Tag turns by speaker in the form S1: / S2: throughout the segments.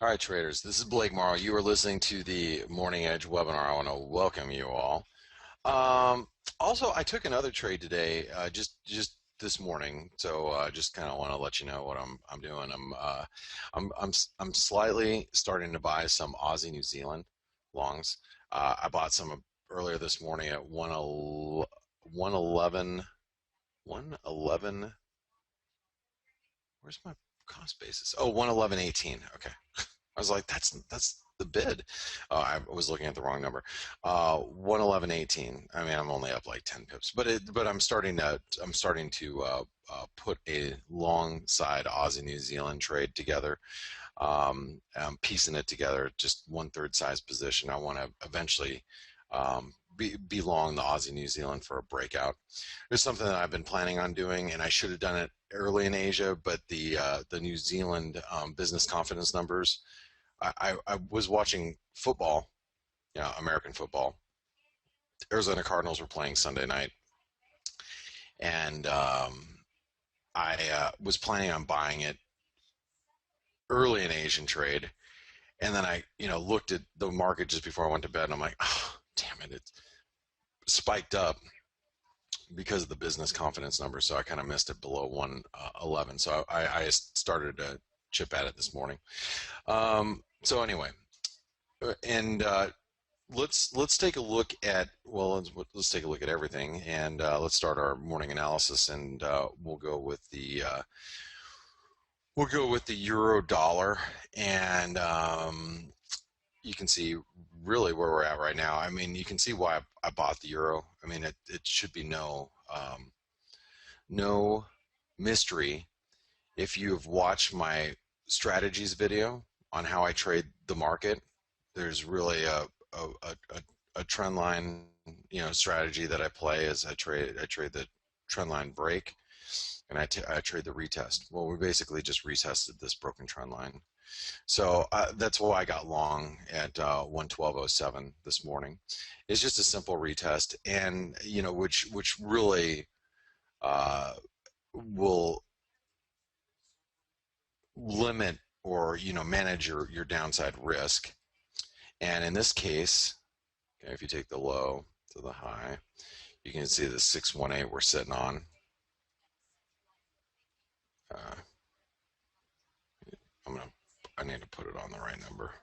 S1: All right, traders, this is Blake Morrow. You are listening to the Morning Edge webinar. I want to welcome you all. Also, I took another trade today, just this morning. So just kind of want to let you know what I'm doing. I'm slightly starting to buy some Aussie New Zealand longs. I bought some earlier this morning at 111. 111. Where's my cost basis? Oh, 111.18. Okay. I was like, that's the bid. I was looking at the wrong number. 111.18. I mean, I'm only up like 10 pips, but I'm starting to put a long side Aussie New Zealand trade together. I'm piecing it together, just 1/3 size position. I want to eventually be long the Aussie New Zealand for a breakout. It's something that I've been planning on doing, and I should have done it early in Asia, but the New Zealand business confidence numbers. I was watching football, American football. Arizona Cardinals were playing Sunday night, and I was planning on buying it early in Asian trade, and then I looked at the market just before I went to bed, and I'm like, oh, damn it, it's spiked up because of the business confidence numbers, so I kind of missed it below 111. So I started to chip at it this morning. So anyway, and let's take a look at let's take a look at everything, and let's start our morning analysis, and we'll go with the euro dollar, and you can see really where we're at right now. I mean, you can see why I bought the euro. I mean, it should be no mystery if you've watched my strategies video on how I trade the market. There's really a trend line strategy that I play. Is I trade the trend line break, and I trade the retest. Well, we basically just retested this broken trend line. So that's why I got long at 112.07 this morning. It's just a simple retest, and which really will limit or manage your downside risk. And in this case, okay, if you take the low to the high, you can see the 618 we're sitting on. I need to put it on the right number.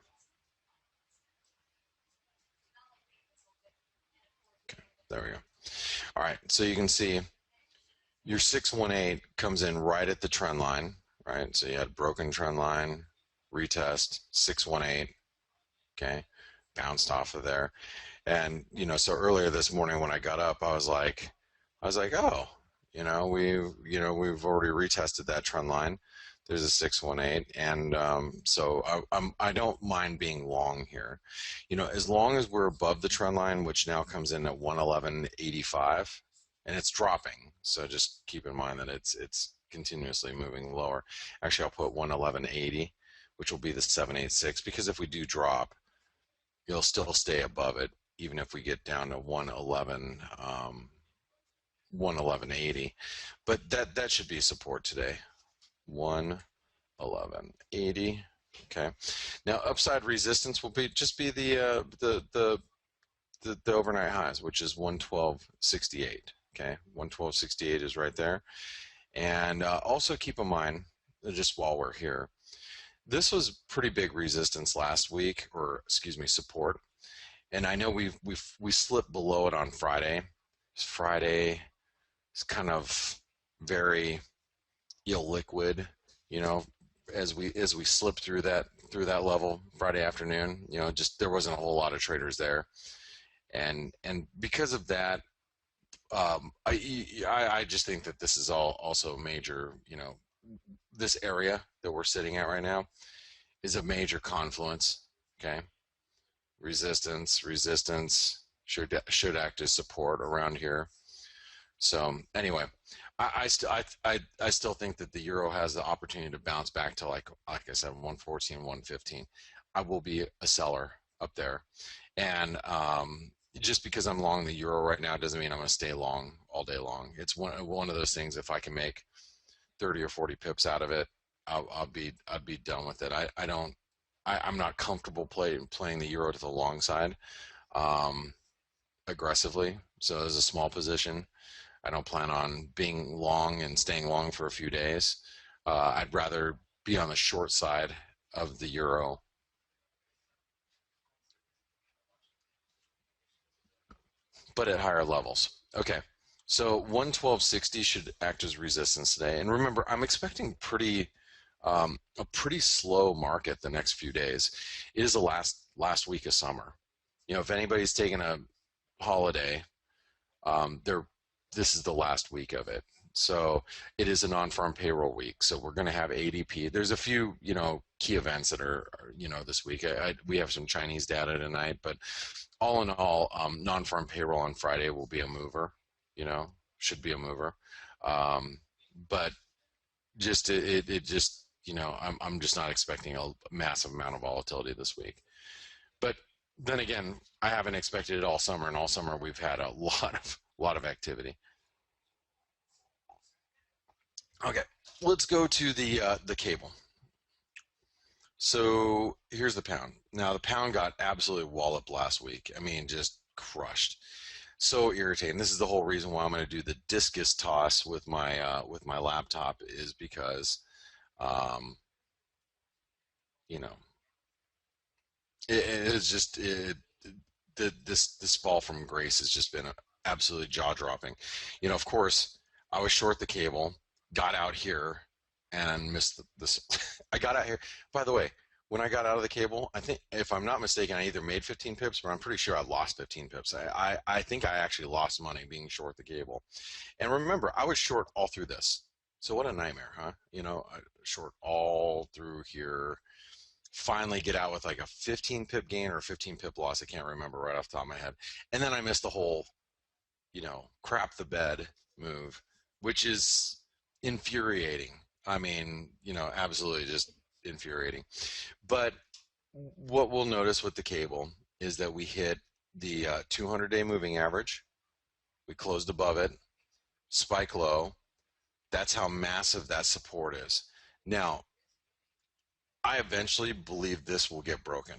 S1: Okay, there we go. All right, so you can see your 618 comes in right at the trend line, right? So you had broken trend line, retest, 618, okay, bounced off of there. And so earlier this morning when I got up, I was like, oh, we've already retested that trend line. There's a 618, and so I don't mind being long here. As long as we're above the trend line, which now comes in at 111.85, and it's dropping. So just keep in mind that it's continuously moving lower. Actually, I'll put 111.80, which will be the 786, because if we do drop, you'll still stay above it, even if we get down to 111.80. But that should be support today. 111.80. Okay. Now upside resistance will just be the overnight highs, which is 112.68. Okay, 112.68 is right there. And also keep in mind, just while we're here, this was pretty big resistance last week, or excuse me, support. And I know we slipped below it on Friday. Friday is kind of very illiquid, as we slipped through that level Friday afternoon. Just there wasn't a whole lot of traders there, and because of that, I just think that this is also major. This area that we're sitting at right now is a major confluence. Okay, resistance should act as support around here. So anyway, I still think that the euro has the opportunity to bounce back to like I said, 114, 115. I will be a seller up there, and just because I'm long the euro right now doesn't mean I'm going to stay long all day long. It's one of those things. If I can make 30 or 40 pips out of it, I'd be done with it. I don't I'm not comfortable playing the euro to the long side um, aggressively. So as a small position, I don't plan on being long and staying long for a few days. I'd rather be on the short side of the euro, but at higher levels. Okay. So 112.60 should act as resistance today. And remember, I'm expecting a pretty slow market the next few days. It is the last week of summer. You know, if anybody's taking a holiday, they're this is the last week of it. So it is a non-farm payroll week. So we're going to have ADP. There's a few, key events that are this week. We have some Chinese data tonight, but all in all, non-farm payroll on Friday will be a mover. You know, should be a mover. Um, but just it just I'm just not expecting a massive amount of volatility this week. But then again, I haven't expected it all summer, and all summer we've had a lot of activity. Okay, let's go to the cable. So here's the pound. Now the pound got absolutely walloped last week. I mean, just crushed. So irritating. This is the whole reason why I'm going to do the discus toss with my laptop is because um, you know it's just this fall from grace has just been absolutely jaw dropping. Of course, I was short the cable, got out here, and missed this. I got out here. By the way, when I got out of the cable, I think if I'm not mistaken, I either made 15 pips, but I'm pretty sure I lost 15 pips. I think I actually lost money being short the cable. And remember, I was short all through this. So what a nightmare, huh? Short all through here, finally get out with like a 15 pip gain or a 15 pip loss. I can't remember right off the top of my head. And then I missed the whole, crap the bed move, which is infuriating. I mean, absolutely just infuriating. But what we'll notice with the cable is that we hit the 200-day moving average. We closed above it, spike low. That's how massive that support is. Now, I eventually believe this will get broken.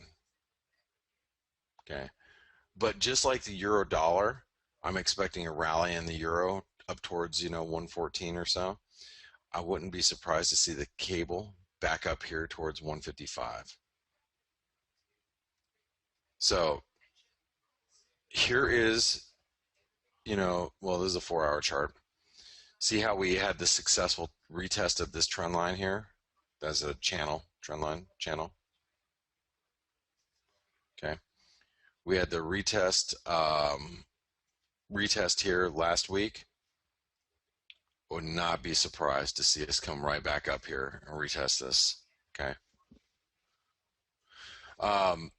S1: Okay. But just like the euro dollar, I'm expecting a rally in the euro up towards, 114 or so. I wouldn't be surprised to see the cable back up here towards 155. So here is, well, this is a 4-hour chart. See how we had the successful retest of this trend line here? That's a channel, trend line, channel. Okay. We had the retest here last week. Would not be surprised to see us come right back up here and retest this. Okay. Um,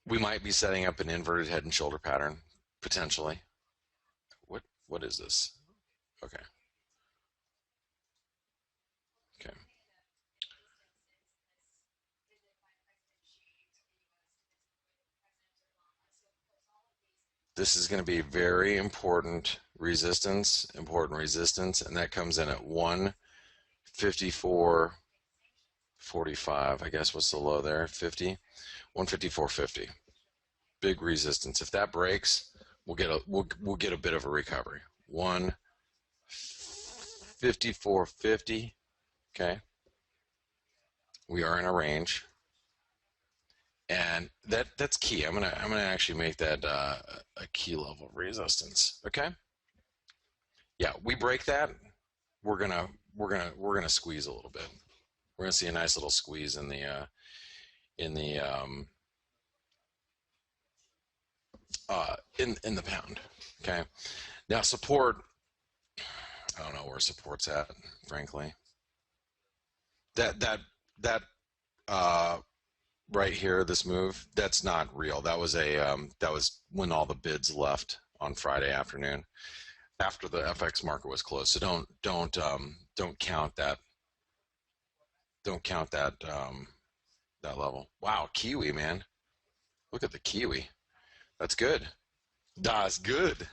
S1: we might be setting up an inverted head and shoulder pattern potentially. What is this? Okay. Okay. This is going to be very important resistance, and that comes in at 154.45. I guess what's the low there? 50, 154.50. Big resistance. If that breaks, we'll get a bit of a recovery. 154.50. Okay, we are in a range, and that's key. I'm gonna actually make that a key level of resistance. Okay. Yeah, we break that, we're gonna squeeze a little bit. We're gonna see a nice little squeeze in the in the pound. Okay. Now support. I don't know where support's at, frankly. That uh, right here, this move, that's not real. That was when all the bids left on Friday afternoon after the FX market was closed. So don't count that. Don't count that level. Wow, Kiwi, man. Look at the Kiwi. That's good. That's good.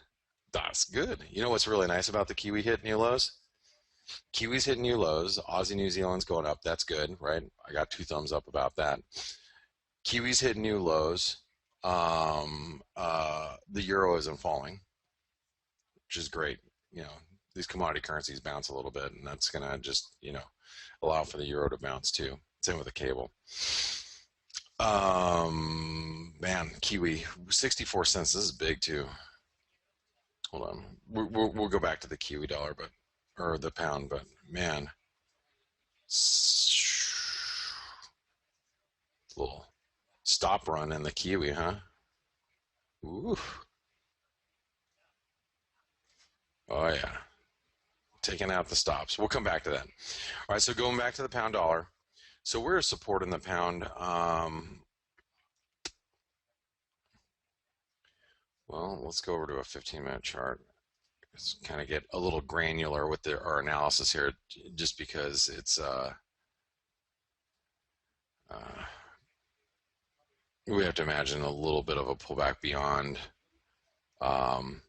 S1: That's good. You know what's really nice about the Kiwi hit new lows? Kiwi's hitting new lows. Aussie New Zealand's going up. That's good, right? I got two thumbs up about that. Kiwis hit new lows. The euro isn't falling, which is great. You know, these commodity currencies bounce a little bit, and that's gonna just allow for the euro to bounce too. Same with the cable. Man, Kiwi 64 cents. This is big too. Hold on, we'll go back to the Kiwi dollar, but or the pound, but man, little stop run in the Kiwi, huh? Ooh, oh yeah, taking out the stops. We'll come back to that. All right, so going back to the pound dollar. So we're supporting the pound. Well, let's go over to a 15-minute chart. Let's kind of get a little granular with our analysis here, just because it's uh, we have to imagine a little bit of a pullback beyond, um,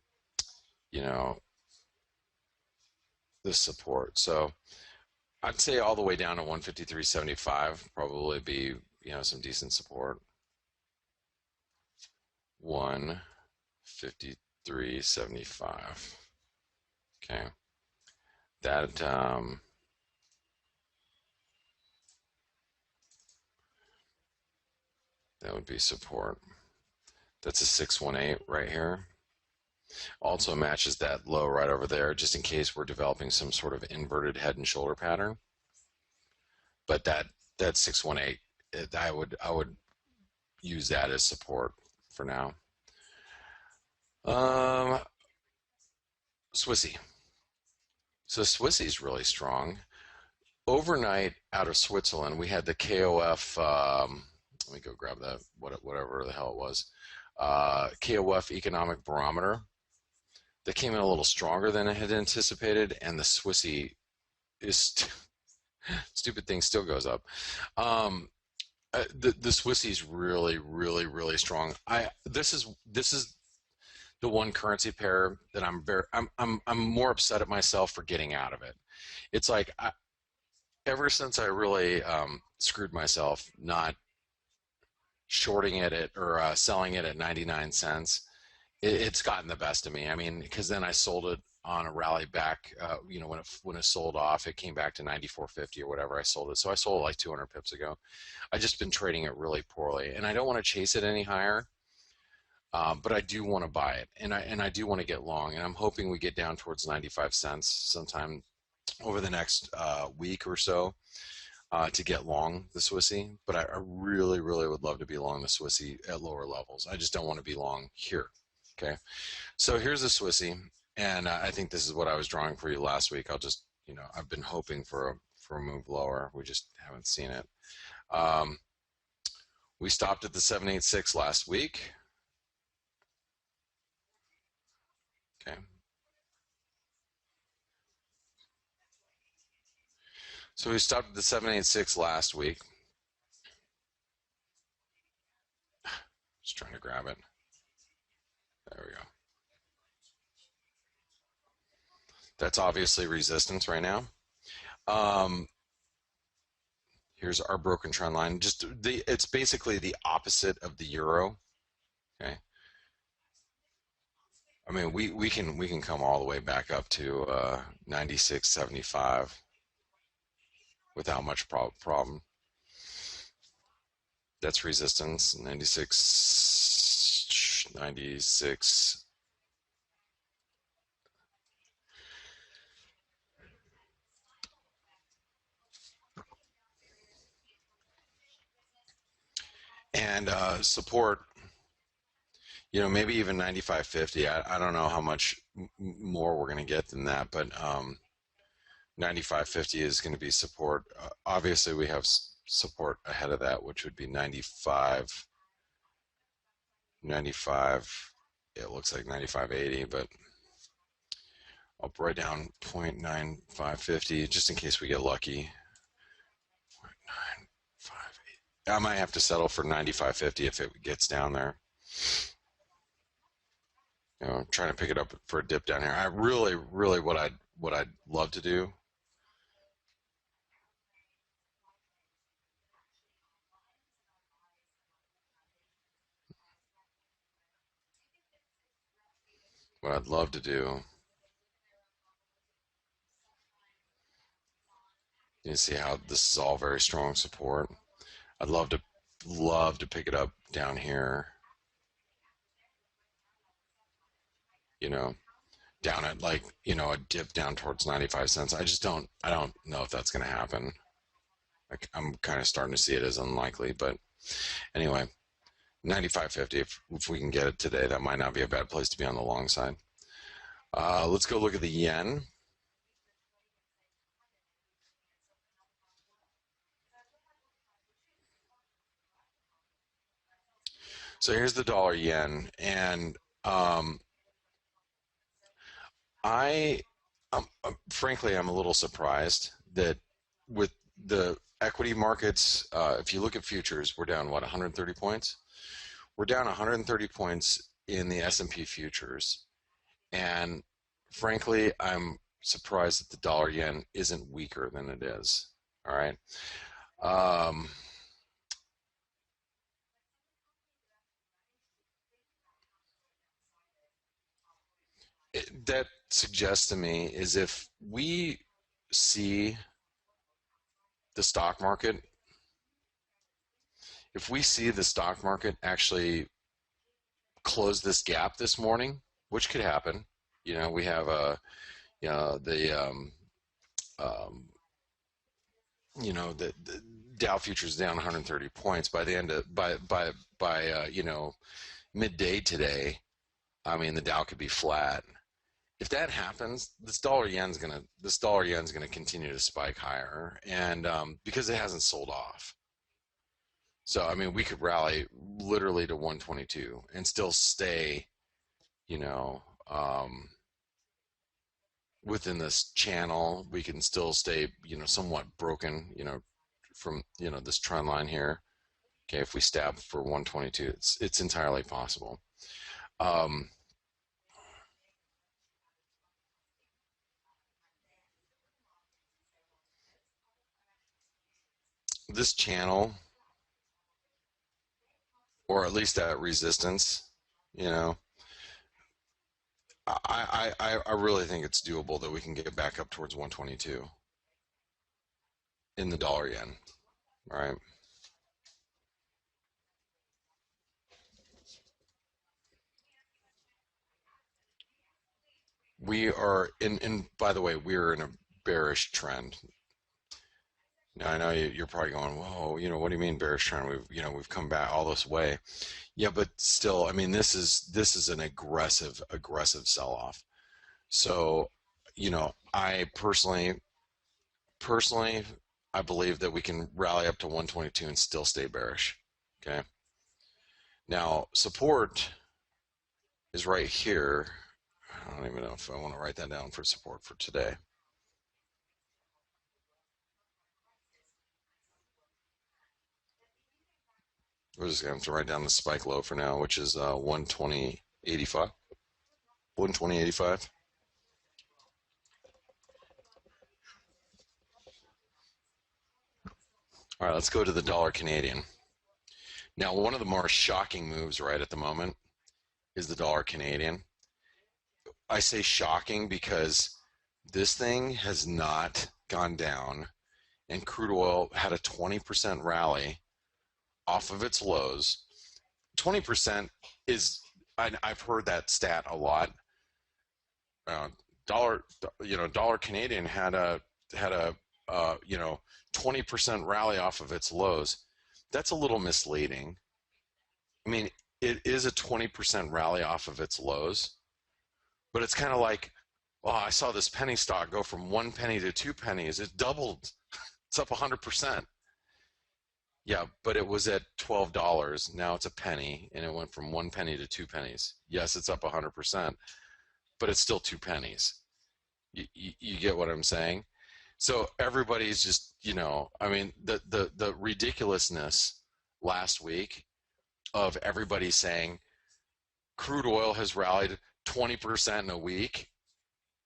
S1: you know, this support. So I'd say all the way down to 153.75 probably be some decent support. 153.75. Okay, that that would be support. That's a 618 right here. Also matches that low right over there, just in case we're developing some sort of inverted head and shoulder pattern. But that 618, I would use that as support for now. Swissy. So Swissy's really strong. Overnight out of Switzerland, we had the KOF. Let me go grab that. Whatever the hell it was. KOF economic barometer that came in a little stronger than I had anticipated, and the Swissy is stupid thing still goes up. The Swissy is really, really, really strong. This is the one currency pair that I'm more upset at myself for getting out of it. It's like ever since I really screwed myself not shorting it at or selling it at 99 cents, it's gotten the best of me. I mean, because then I sold it on a rally back. When it sold off, it came back to 94.50 or whatever. I sold it, so I sold it like 200 pips ago. I just been trading it really poorly, and I don't want to chase it any higher. But I do want to buy it, and I do want to get long, and I'm hoping we get down towards 95 cents sometime over the next week or so to get long the Swissy. But I really, really would love to be long the Swissy at lower levels. I just don't want to be long here. Okay, so here's the Swissy, and I think this is what I was drawing for you last week. I've been hoping for a move lower. We just haven't seen it. We stopped at the 786 last week. Okay. So we stopped at the 786 last week. Just trying to grab it. There we go. That's obviously resistance right now. Here's our broken trend line. It's basically the opposite of the euro. Okay. I mean, we can come all the way back up to 96.75 without much problem. That's resistance. 96. And support, maybe even 95.50. I don't know how much more we're going to get than that, but 95.50 is going to be support. Obviously, we have support ahead of that, which would be 95. It looks like 95.80, but I'll write down 0.9550 just in case we get lucky. 0.958. I might have to settle for 95.50 if it gets down there. I'm trying to pick it up for a dip down here. I really, really, what I'd love to do what I'd love to do, you see how this is all very strong support. I'd love to pick it up down here, you know, down at like, a dip down towards 95 cents. I don't know if that's going to happen. I'm kind of starting to see it as unlikely, but anyway, 95.50. If we can get it today, that might not be a bad place to be on the long side. Let's go look at the yen. So here's the dollar yen, and I, frankly, I'm a little surprised that with the equity markets, if you look at futures, we're down what 130 points. We're down 130 points in the S&P futures, and frankly, I'm surprised that the dollar yen isn't weaker than it is. All right. Um, that suggests to me is if we see the stock market, if we see the stock market actually close this gap this morning, which could happen, we have the um, the Dow futures down 130 points by the end of by midday today. I mean, the Dow could be flat. If that happens, this dollar yen's gonna continue to spike higher, and because it hasn't sold off. So I mean, we could rally literally to 122 and still stay, you know, um, within this channel. We can still stay, somewhat broken, from this trend line here. Okay, if we stab for 122, it's entirely possible. Um, this channel, or at least that resistance, you know, I really think it's doable that we can get back up towards 122 in the dollar yen, right? We are in, by the way, we're in a bearish trend. Now I know you're probably going, whoa, what do you mean bearish trend? We've come back all this way. Yeah, but still, I mean, this is an aggressive sell-off. So, I personally, I believe that we can rally up to 122 and still stay bearish. Okay. Now, support is right here. I don't even know if I want to write that down for support for today. We're just going to have to write down the spike low for now, which is 120.85. 120.85. All right, let's go to the dollar Canadian. Now, one of the more shocking moves right at the moment is the dollar Canadian. I say shocking because this thing has not gone down, and crude oil had a 20% rally off of its lows. 20% is, I've heard that stat a lot. Uh, dollar Canadian had a 20% rally off of its lows. That's a little misleading. I mean, it is a 20% rally off of its lows, but it's kind of like, oh, I saw this penny stock go from 1 penny to 2 pennies. It doubled. It's up 100%. Yeah, but it was at $12. Now it's a penny, and it went from 1 penny to 2 pennies. Yes, it's up 100%, but it's still 2 pennies. You get what I'm saying? So everybody's just, I mean, the ridiculousness last week of everybody saying crude oil has rallied 20% in a week.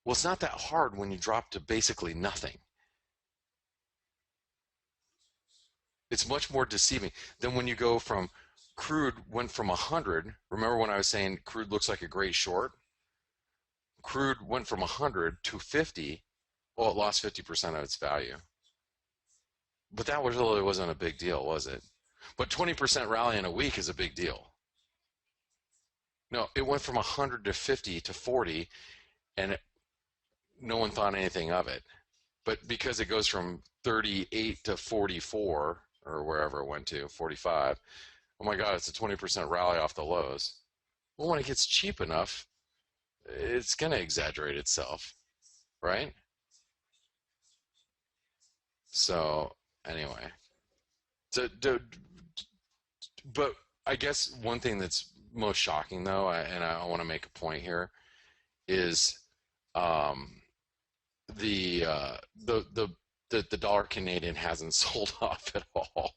S1: Well, it's not that hard when you drop to basically nothing. It's much more deceiving than when you go from crude went from 100. Remember when I was saying crude looks like a great short? crude went from 100 to 50. Well, it lost 50% of its value. But that was really wasn't a big deal, was it? But 20% rally in a week is a big deal. No, it went from 100 to 50 to 40, and no one thought anything of it. But because it goes from 38 to 44, or wherever it went to, 45, oh my God, it's a 20% rally off the lows. Well, when it gets cheap enough, it's going to exaggerate itself, right? So, anyway. So, but I guess one thing that's most shocking, though, and I want to make a point here, is um, the dollar Canadian hasn't sold off at all.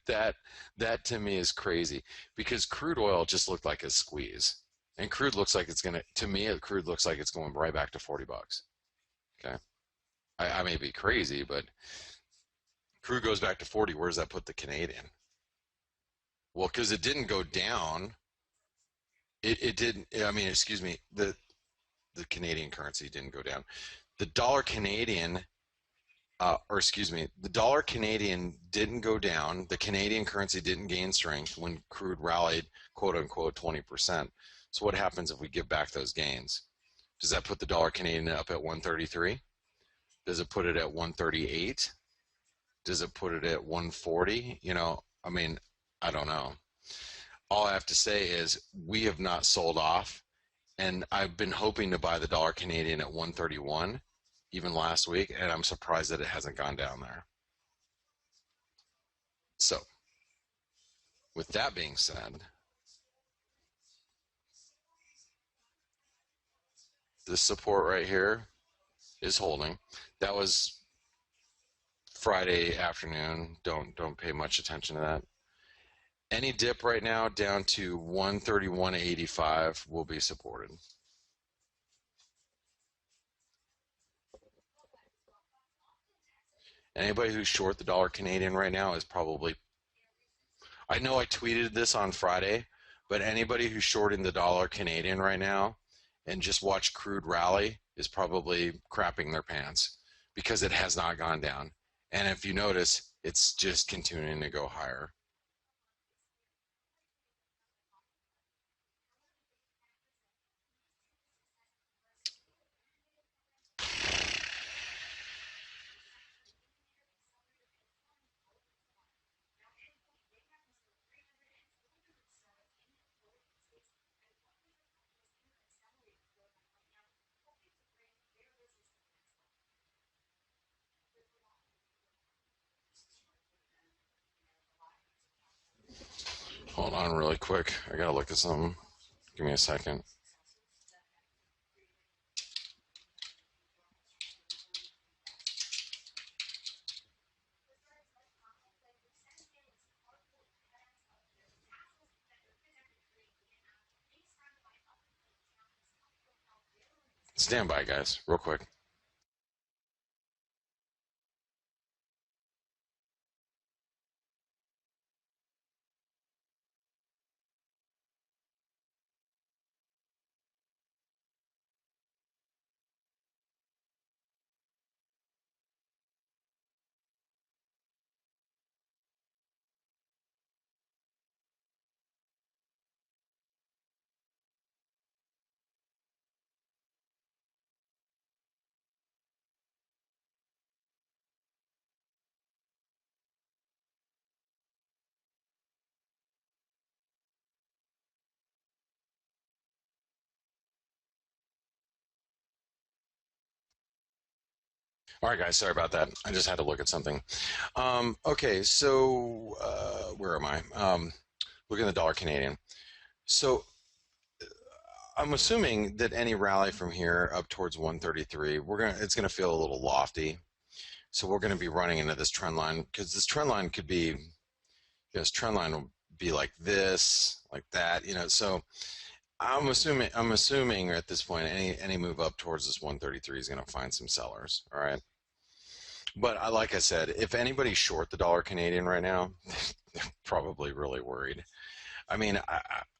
S1: That that to me is crazy because crude oil just looked like a squeeze, and crude looks like it's gonna. To me, crude looks like it's going right back to $40. Okay, I may be crazy, but crude goes back to 40. Where does that put the Canadian? Well, because it didn't go down. It didn't. I mean, excuse me. The Canadian currency didn't go down. The dollar Canadian or excuse me, the dollar Canadian didn't go down. The Canadian currency didn't gain strength when crude rallied, quote unquote, 20%. So what happens if we give back those gains? Does that put the dollar Canadian up at 133? Does it put it at 138? Does it put it at 140? I mean, I don't know. All I have to say is we have not sold off, and I've been hoping to buy the dollar Canadian at 131 even last week, and I'm surprised that it hasn't gone down there. So, with that being said, this support right here is holding. That was Friday afternoon. Don't pay much attention to that. Any dip right now down to 131.85 will be supported. Anybody who's short the dollar Canadian right now is probably, I know I tweeted this on Friday, but anybody who's shorting the dollar Canadian right now and just watch crude rally is probably crapping their pants because it has not gone down. And if you notice, it's just continuing to go higher. Hold on really quick. I gotta look at something. Give me a second. Stand by, guys, real quick. All right, guys, sorry about that. I just had to look at something. Okay, so where am I? Looking at the dollar Canadian. So I'm assuming that any rally from here up towards 133, it's gonna feel a little lofty. So we're gonna be running into this trend line because this trend line could be, this trend line will be like this, like that. So I'm assuming at this point any move up towards this 133 is gonna find some sellers. All right. But like I said, if anybody's short the dollar Canadian right now, they're probably really worried. I mean,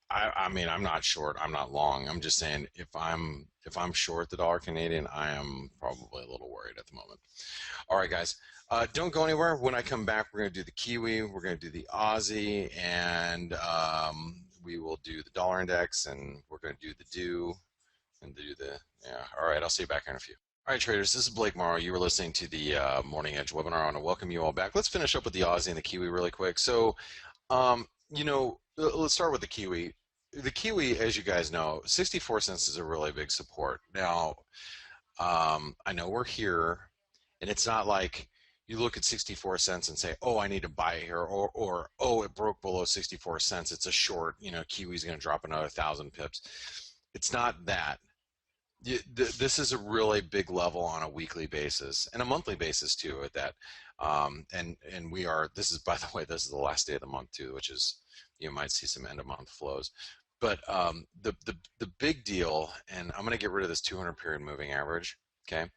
S1: I mean, I'm not short. I'm not long. I'm just saying if I'm short the dollar Canadian, I am probably a little worried at the moment. All right, guys, don't go anywhere. When I come back, we're going to do the Kiwi, we're going to do the Aussie, and we will do the dollar index, and we're going to do the do and do the yeah. All right, I'll see you back in a few. All right, traders, this is Blake Morrow. You were listening to the Morning Edge webinar. I want to welcome you all back. Let's finish up with the Aussie and the Kiwi really quick. So, let's start with the Kiwi. The Kiwi, as you guys know, 64 cents is a really big support. Now, I know we're here, and it's not like you look at 64 cents and say, oh, I need to buy it here, or oh, it broke below 64 cents. It's a short, Kiwi's going to drop another 1,000 pips. It's not that. This is a really big level on a weekly basis and a monthly basis too at that. And we are, this is, by the way, this is the last day of the month too, which is, you might see some end of month flows. But the big deal, and I'm going to get rid of this 200 period moving average, okay,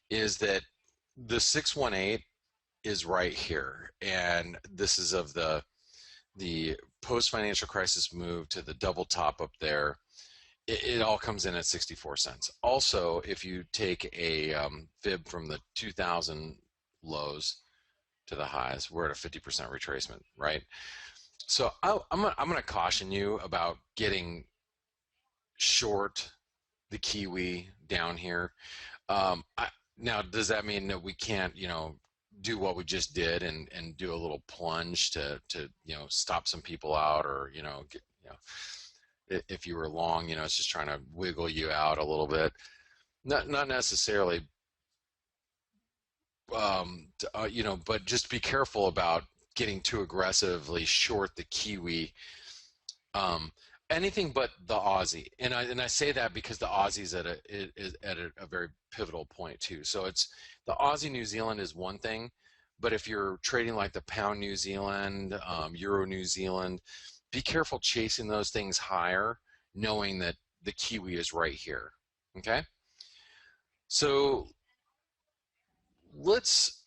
S1: is that the 618 is right here. And this is of the post financial crisis move to the double top up there. It all comes in at 64 cents. Also, if you take a fib from the 2000 lows to the highs, we're at a 50% retracement, right? So I'm going to caution you about getting short the Kiwi down here. Now, does that mean that we can't, do what we just did and do a little plunge to stop some people out, or get, if you were long, it's just trying to wiggle you out a little bit. Not necessarily, but just be careful about getting too aggressively short the Kiwi. Anything but the Aussie, and I say that because the Aussie is at a very pivotal point too. So it's the Aussie New Zealand is one thing, but if you're trading like the pound New Zealand, Euro New Zealand, be careful chasing those things higher, knowing that the Kiwi is right here. Okay, so let's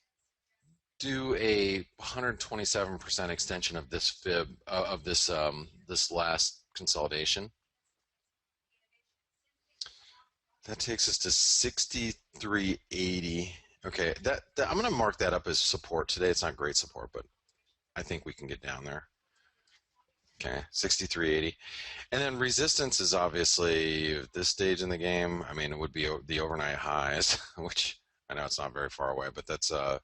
S1: do a 127% extension of this fib of this last consolidation. That takes us to 63.80. Okay, that I'm going to mark that up as support today. It's not great support, but I think we can get down there. Okay, 63.80. And then resistance is obviously at this stage in the game. I mean, it would be the overnight highs, which I know it's not very far away, but that's that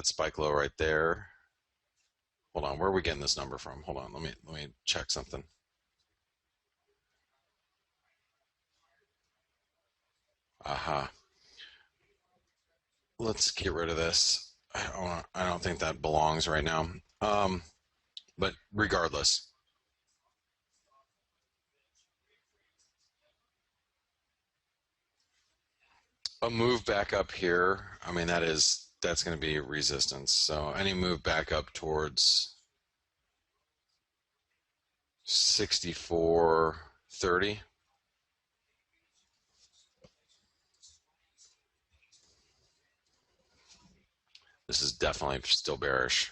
S1: spike low right there. Hold on, where are we getting this number from? Hold on, let me check something. Aha. Let's get rid of this. I don't think that belongs right now. But regardless, a move back up here, I mean, that's going to be resistance. So any move back up towards 64.30. This is definitely still bearish.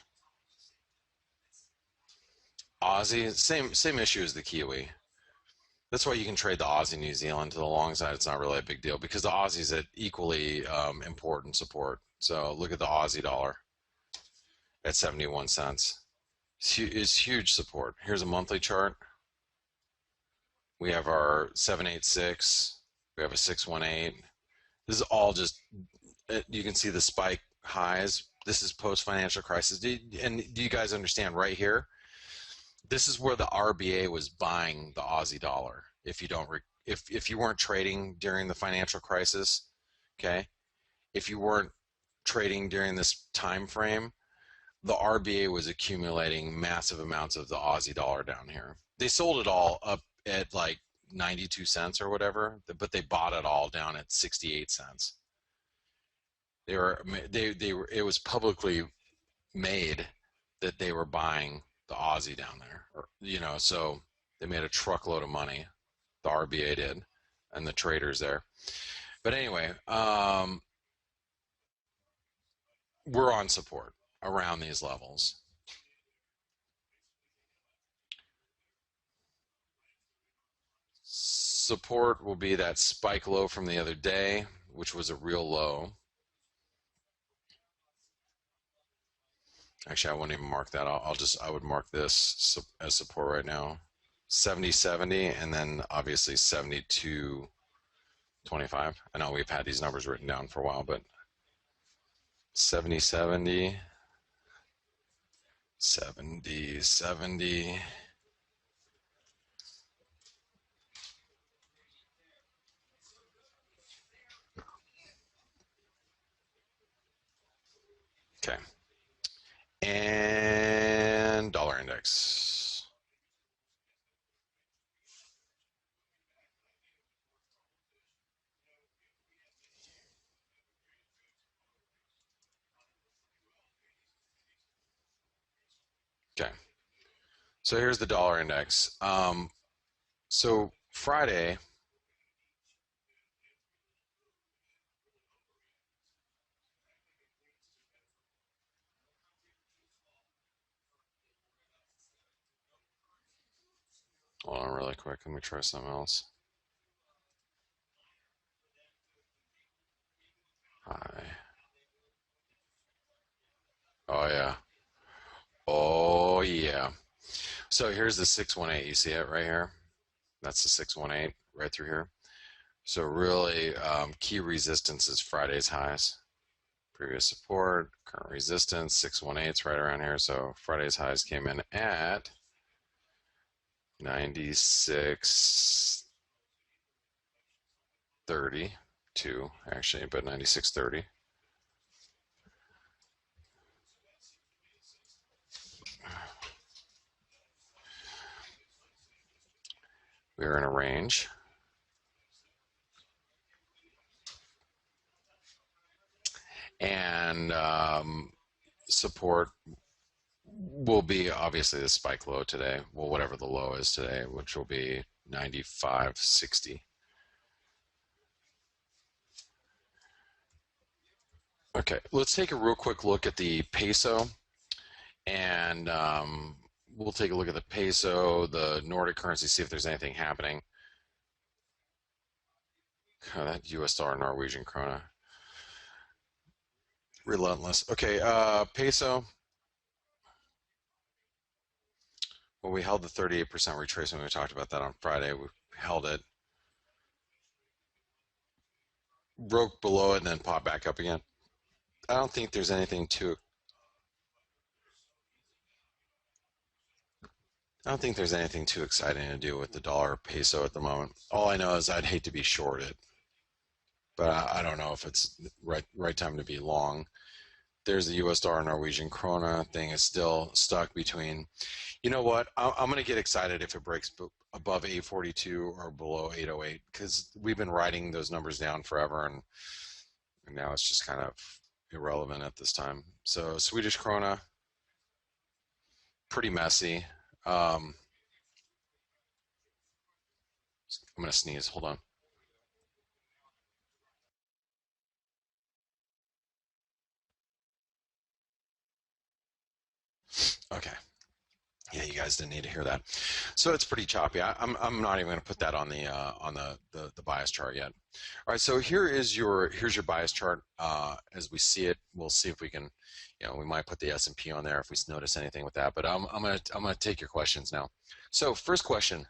S1: Aussie, same issue as the Kiwi. That's why you can trade the Aussie New Zealand to the long side. It's not really a big deal because the Aussie's at equally important support. So look at the Aussie dollar at 71 cents. It's huge support. Here's a monthly chart. We have our 786. We have a 618. This is all just, you can see the spike highs. This is post-financial crisis. And do you guys understand right here? This is where the RBA was buying the Aussie dollar. If you don't, if you weren't trading during the financial crisis, okay, if you weren't trading during this time frame, the RBA was accumulating massive amounts of the Aussie dollar down here. They sold it all up at like 92 cents or whatever, but they bought it all down at 68 cents. They were it was publicly made that they were buying the Aussie down there, or, so they made a truckload of money. The RBA did, and the traders there. But anyway, we're on support around these levels. support will be that spike low from the other day, which was a real low. Actually, I won't even mark that. I would mark this as support right now. 70.70, and then obviously 72.25. I know we've had these numbers written down for a while, but 70.70, 70.70. Okay. And dollar index. Okay. So here's the dollar index. So Friday, hold on really quick. Let me try something else. Hi. Oh yeah. Oh yeah. So here's the 618. You see it right here? That's the 618 right through here. So really, key resistance is Friday's highs. Previous support, current resistance, 618 is right around here. So Friday's highs came in at 96.32 actually, but 96.30. We're in a range. And support will be obviously the spike low today. Well, whatever the low is today, which will be 95.60. Okay, let's take a real quick look at the peso, and we'll take a look at the peso, the Nordic currency, see if there's anything happening. That US dollar, Norwegian krona. Relentless. Okay, peso. Well, we held the 38% retracement. We talked about that on Friday. We held it, broke below it, and then popped back up again. I don't think there's anything too. I don't think there's anything too exciting to do with the dollar peso at the moment. All I know is I'd hate to be short it, but I don't know if it's right time to be long. There's the US dollar Norwegian krona thing is still stuck between. You know what? I'm going to get excited if it breaks above 842 or below 808 because we've been writing those numbers down forever, and now it's just kind of irrelevant at this time. So Swedish krona, pretty messy. I'm going to sneeze. Hold on. Okay. Yeah, you guys didn't need to hear that. So it's pretty choppy. I'm not even going to put that on the bias chart yet. All right, so here's your bias chart as we see it. We'll see if we can, we might put the S&P on there if we notice anything with that. But I'm gonna take your questions now. So first question: